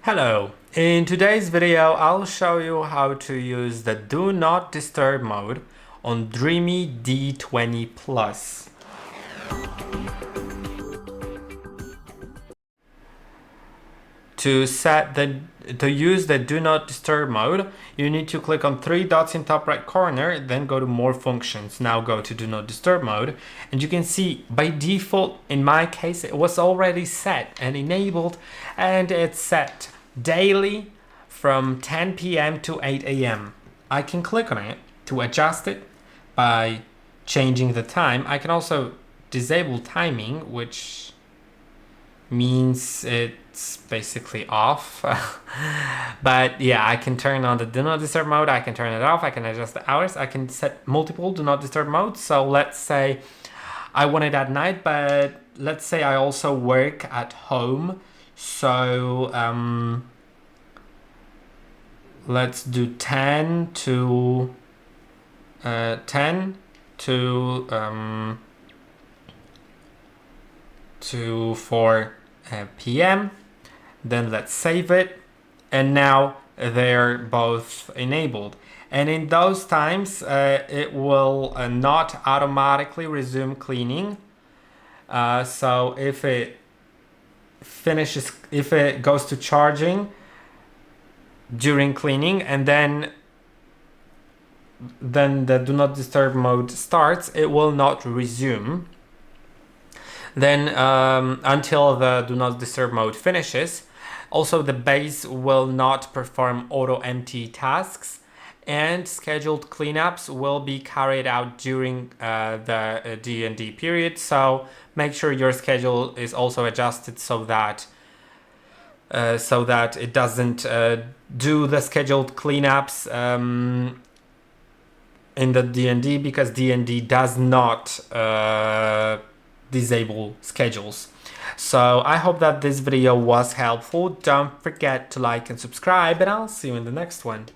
Hello, in today's video I'll show you how to use the Do Not Disturb mode on DREAME D20 Plus. To use the Do Not Disturb mode, you need to click on three dots in top right corner, then go to More Functions. Now go to Do Not Disturb mode, and you can see by default, in my case, it was already set and enabled, and it's set daily from 10 p.m. to 8 a.m. I can click on it to adjust it by changing the time. I can also disable timing, which means it's basically off. But yeah, I can turn on the Do Not Disturb mode, I can turn it off, I can adjust the hours, I can set multiple Do Not Disturb modes. So let's say I want it at night, but let's say I also work at home. So let's do 10 to 4 p.m. Then let's save it, and now they're both enabled. And in those times, it will not automatically resume cleaning. So if it goes to charging during cleaning, and then the Do Not Disturb mode starts, it will not resume. Then until the Do Not Disturb mode finishes. Also, the base will not perform auto empty tasks, and scheduled cleanups will be carried out during the D&D period. So make sure your schedule is also adjusted so that it doesn't do the scheduled cleanups in the D&D, because D&D does not disable schedules. So I hope that this video was helpful. Don't forget to like and subscribe, and I'll see you in the next one.